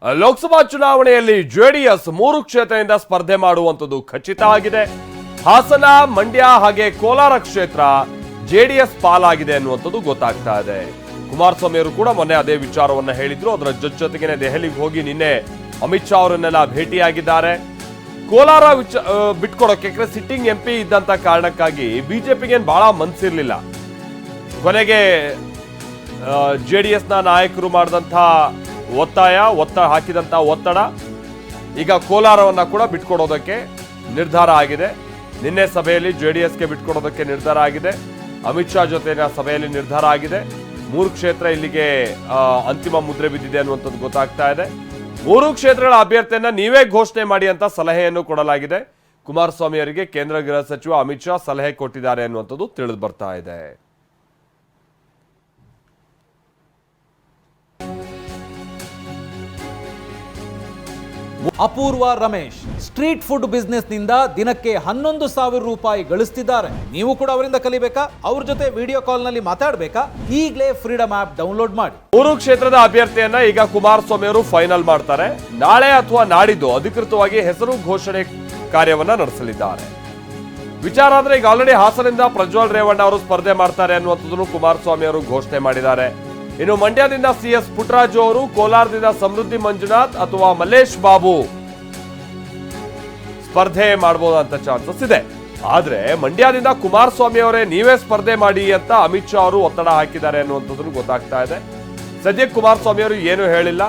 ಲೋಕಸಭಾ ಚುನಾವಣೆಯಲ್ಲಿ ಜೆಡಿಎಸ್ 3 ಕ್ಷೇತ್ರದಿಂದ ಸ್ಪರ್ಧೆ ಮಾಡುವಂತದ್ದು ಖಚಿತ ಆಗಿದೆ. ಹಾಸನ, ಮಂಡ್ಯ ಹಾಗೆ ಕೋಲಾರ ಕ್ಷೇತ್ರ ಜೆಡಿಎಸ್ ಪಾಲಾಗಿದೆ ಅನ್ನುವಂಥದ್ದು ಗೊತ್ತಾಗ್ತಾ ಇದೆ. ಕುಮಾರಸ್ವಾಮಿ ಅವರು ಕೂಡ ಮೊನ್ನೆ ಅದೇ ವಿಚಾರವನ್ನ ಹೇಳಿದ್ರು. ಅದರ ಜೊತೆಗೇನೆ ದೆಹಲಿಗೆ ಹೋಗಿ ನಿನ್ನೆ ಅಮಿತ್ ಶಾ ಅವರನ್ನೆಲ್ಲ ಭೇಟಿಯಾಗಿದ್ದಾರೆ. ಕೋಲಾರ ಬಿಟ್ಕೊಡೋಕೆ ಸಿಟ್ಟಿಂಗ್ ಎಂಪಿ ಇದ್ದಂತ ಕಾರಣಕ್ಕಾಗಿ ಬಿಜೆಪಿಗೆ ಬಹಳ ಮನಸ್ಸಿರ್ಲಿಲ್ಲ. ಕೊನೆಗೆ ಜೆಡಿಎಸ್ನ ನಾಯಕರು ಮಾಡಿದಂಥ ಒತ್ತಡ ಹಾಕಿದಂಥ ಒತ್ತಡ ಈಗ ಕೋಲಾರವನ್ನ ಕೂಡ ಬಿಟ್ಕೊಡೋದಕ್ಕೆ ನಿರ್ಧಾರ ಆಗಿದೆ. ನಿನ್ನೆ ಸಭೆಯಲ್ಲಿ ಜೆಡಿಎಸ್ಗೆ ಬಿಟ್ಕೊಡೋದಕ್ಕೆ ನಿರ್ಧಾರ ಆಗಿದೆ. ಅಮಿತ್ ಶಾ ಜೊತೆನ ಸಭೆಯಲ್ಲಿ ನಿರ್ಧಾರ ಆಗಿದೆ. 3 ಕ್ಷೇತ್ರ ಇಲ್ಲಿಗೆ ಅಂತಿಮ ಮುದ್ರೆ ಬಿದ್ದಿದೆ ಅನ್ನುವಂಥದ್ದು ಗೊತ್ತಾಗ್ತಾ ಇದೆ. 3 ಕ್ಷೇತ್ರಗಳ ಅಭ್ಯರ್ಥಿಯನ್ನ ನೀವೇ ಘೋಷಣೆ ಮಾಡಿ ಅಂತ ಸಲಹೆಯನ್ನು ಕೊಡಲಾಗಿದೆ. ಕುಮಾರಸ್ವಾಮಿ ಅವರಿಗೆ ಕೇಂದ್ರ ಗೃಹ ಸಚಿವ ಅಮಿತ್ ಶಾ ಸಲಹೆ ಕೊಟ್ಟಿದ್ದಾರೆ ಅನ್ನುವಂಥದ್ದು ತಿಳಿದು ಬರ್ತಾ ಇದೆ. ಅಪೂರ್ವ ರಮೇಶ್ ಸ್ಟ್ರೀಟ್ ಫುಡ್ ಬಿಸ್ನೆಸ್ ನಿಂದ ದಿನಕ್ಕೆ 11,000 ರೂಪಾಯಿ ಗಳಿಸ್ತಿದ್ದಾರೆ. ನೀವು ಕೂಡ ಅವರಿಂದ ಕಲಿಬೇಕಾ? ಅವ್ರ ಜೊತೆ ವಿಡಿಯೋ ಕಾಲ್ ನಲ್ಲಿ ಮಾತಾಡಬೇಕಾ? ಈಗಲೇ ಫ್ರೀಡಮ್ ಆಪ್ ಡೌನ್ಲೋಡ್ ಮಾಡಿ. 3 ಕ್ಷೇತ್ರದ ಅಭ್ಯರ್ಥಿಯನ್ನ ಈಗ ಕುಮಾರಸ್ವಾಮಿ ಅವರು ಫೈನಲ್ ಮಾಡ್ತಾರೆ. ನಾಳೆ ಅಥವಾ ನಾಡಿದ್ದು ಅಧಿಕೃತವಾಗಿ ಹೆಸರು ಘೋಷಣೆ ಕಾರ್ಯವನ್ನ ನಡೆಸಲಿದ್ದಾರೆ. ವಿಚಾರ ಅಂದ್ರೆ ಈಗ ಆಲ್ರೆಡಿ ಹಾಸನದಿಂದ ಪ್ರಜ್ವಲ್ ರೇವಣ್ಣ ಅವರು ಸ್ಪರ್ಧೆ ಮಾಡ್ತಾರೆ ಅನ್ನುವಂಥದ್ದನ್ನು ಕುಮಾರಸ್ವಾಮಿ ಅವರು ಘೋಷಣೆ ಮಾಡಿದ್ದಾರೆ. ಇನ್ನು ಮಂಡ್ಯದಿಂದ CS ಪುಟ್ಟರಾಜು ಅವರು, ಕೋಲಾರದಿಂದ ಸಮೃದ್ಧಿ ಮಂಜುನಾಥ್ ಅಥವಾ ಮಲ್ಲೇಶ್ ಬಾಬು ಸ್ಪರ್ಧೆ ಮಾಡಬಹುದಂತ ಚಾನ್ಸಸ್ ಇದೆ. ಆದ್ರೆ ಮಂಡ್ಯದಿಂದ ಕುಮಾರಸ್ವಾಮಿ ಅವರೇ ನೀವೇ ಸ್ಪರ್ಧೆ ಮಾಡಿ ಅಂತ ಅಮಿತ್ ಶಾ ಅವರು ಒತ್ತಡ ಹಾಕಿದ್ದಾರೆ ಅನ್ನುವಂಥದ್ದು ಗೊತ್ತಾಗ್ತಾ ಇದೆ. ಸದ್ಯಕ್ಕೆ ಕುಮಾರಸ್ವಾಮಿ ಅವರು ಏನು ಹೇಳಿಲ್ಲ.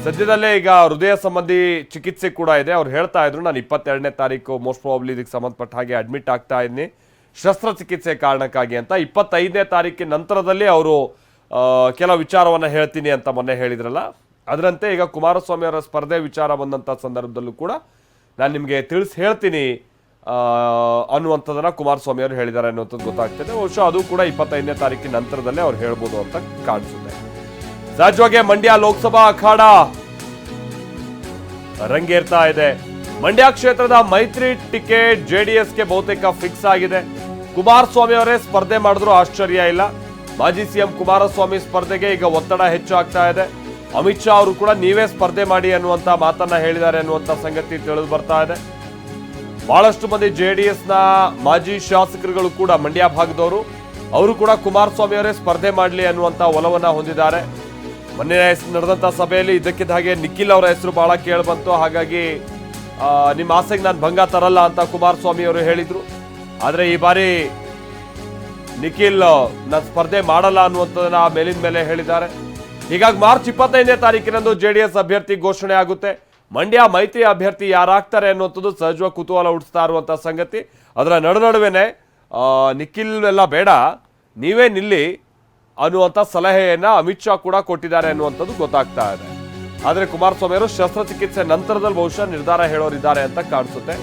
ಸದ್ಯದಲ್ಲೇ ಈಗ ಹೃದಯ ಸಂಬಂಧಿ ಚಿಕಿತ್ಸೆ ಕೂಡ ಇದೆ. ಅವ್ರು ಹೇಳ್ತಾ ಇದ್ರು, ನಾನು 22ನೇ ತಾರೀಕು ಮೋಸ್ಟ್ ಪ್ರಾಬಬ್ಲಿ ಇದಕ್ಕೆ ಸಂಬಂಧಪಟ್ಟ ಹಾಗೆ ಅಡ್ಮಿಟ್ ಆಗ್ತಾ ಇದ್ದೀನಿ ಶಸ್ತ್ರಚಿಕಿತ್ಸೆ ಕಾರಣಕ್ಕಾಗಿ ಅಂತ. 25ನೇ ತಾರೀಕಿನ ನಂತರದಲ್ಲಿ ಅವರು ಕೆಲವು ವಿಚಾರವನ್ನ ಹೇಳ್ತೀನಿ ಅಂತ ಮೊನ್ನೆ ಹೇಳಿದ್ರಲ್ಲ, ಅದರಂತೆ ಈಗ ಕುಮಾರಸ್ವಾಮಿ ಅವರ ಸ್ಪರ್ಧೆ ವಿಚಾರ ಬಂದಂಥ ಸಂದರ್ಭದಲ್ಲೂ ಕೂಡ ನಾನು ನಿಮಗೆ ತಿಳಿಸಿ ಹೇಳ್ತೀನಿ ಅನ್ನುವಂಥದ್ದನ್ನ ಕುಮಾರಸ್ವಾಮಿ ಅವರು ಹೇಳಿದ್ದಾರೆ ಅನ್ನುವಂಥದ್ದು ಗೊತ್ತಾಗ್ತದೆ. ಬಹುಶಃ ಅದು ಕೂಡ 25ನೇ ತಾರೀಕಿನ ನಂತರದಲ್ಲೇ ಅವ್ರು ಹೇಳ್ಬೋದು ಅಂತ ಕಾಣಿಸುತ್ತೆ. ಸಹಜವಾಗಿ ಮಂಡ್ಯ ಲೋಕಸಭಾ ಅಖಾಡ ರಂಗೇರ್ತಾ ಇದೆ. ಮಂಡ್ಯ ಕ್ಷೇತ್ರದ ಮೈತ್ರಿ ಟಿಕೆಟ್ ಜೆಡಿಎಸ್ಗೆ ಬಹುತೇಕ ಫಿಕ್ಸ್ ಆಗಿದೆ. ಕುಮಾರಸ್ವಾಮಿ ಅವರೇ ಸ್ಪರ್ಧೆ ಮಾಡಿದ್ರು ಆಶ್ಚರ್ಯ ಇಲ್ಲ. ಮಾಜಿ ಸಿಎಂ ಕುಮಾರಸ್ವಾಮಿ ಸ್ಪರ್ಧೆಗೆ ಈಗ ಒತ್ತಡ ಹೆಚ್ಚಾಗ್ತಾ ಇದೆ. ಅಮಿತ್ ಶಾ ಅವರು ಕೂಡ ನೀವೇ ಸ್ಪರ್ಧೆ ಮಾಡಿ ಅನ್ನುವಂತ ಮಾತನ್ನ ಹೇಳಿದ್ದಾರೆ ಅನ್ನುವಂತ ಸಂಗತಿ ತಿಳಿದು ಬರ್ತಾ ಇದೆ. ಬಹಳಷ್ಟು ಮಂದಿ ಜೆಡಿಎಸ್ನ ಮಾಜಿ ಶಾಸಕರುಗಳು ಕೂಡ ಮಂಡ್ಯ ಭಾಗದವರು, ಅವರು ಕೂಡ ಕುಮಾರಸ್ವಾಮಿ ಅವರೇ ಸ್ಪರ್ಧೆ ಮಾಡಲಿ ಅನ್ನುವಂತ ಒಲವನ್ನ ಹೊಂದಿದ್ದಾರೆ. ಮೊನ್ನೆ ನಡೆದಂತ ಸಭೆಯಲ್ಲಿ ಇದಕ್ಕಿದ್ದ ಹಾಗೆ ನಿಖಿಲ್ ಅವರ ಹೆಸರು ಬಹಳ ಕೇಳಿಬಂತು. ಹಾಗಾಗಿ ನಿಮ್ಮ ಆಸೆಗೆ ನಾನು ಭಂಗ ತರಲ್ಲ ಅಂತ ಕುಮಾರಸ್ವಾಮಿ ಅವರು ಹೇಳಿದ್ರು. ಆದ್ರೆ ಈ ಬಾರಿ ನಿಖಿಲ್ ನಾನು ಸ್ಪರ್ಧೆ ಮಾಡಲ್ಲ ಅನ್ನುವಂಥದ್ದನ್ನ ಮೇಲಿನ ಮೇಲೆ ಹೇಳಿದ್ದಾರೆ. ಹೀಗಾಗಿ ಮಾರ್ಚ್ 25ನೇ ತಾರೀಕಿನಂದು ಜೆಡಿಎಸ್ ಅಭ್ಯರ್ಥಿ ಘೋಷಣೆ ಆಗುತ್ತೆ. ಮಂಡ್ಯ ಮೈತ್ರಿ ಅಭ್ಯರ್ಥಿ ಯಾರಾಗ್ತಾರೆ ಅನ್ನುವಂಥದ್ದು ಸಹಜವಾಗಿ ಕುತೂಹಲ ಹುಟ್ಟಿಸ್ತಾ ಇರುವಂತಹ ಸಂಗತಿ. ಅದರ ನಡುವೆ ನಿಖಿಲ್ ಎಲ್ಲ ಬೇಡ, ನೀವೇ ನಿಲ್ಲಿ ಅನ್ನುವಂಥ ಸಲಹೆಯನ್ನ ಅಮಿತ್ ಶಾ ಕೂಡ ಕೊಟ್ಟಿದ್ದಾರೆ ಅನ್ನುವಂಥದ್ದು ಗೊತ್ತಾಗ್ತಾ ಇದೆ. ಆದರೆ ಕುಮಾರಸ್ವಾಮಿ ಅವರು ಶಸ್ತ್ರಚಿಕಿತ್ಸೆ ನಂತರದಲ್ಲಿ ಬಹುಶಃ ನಿರ್ಧಾರ ಹೇಳೋರಿದ್ದಾರೆ ಅಂತ ಕಾಣಿಸುತ್ತೆ.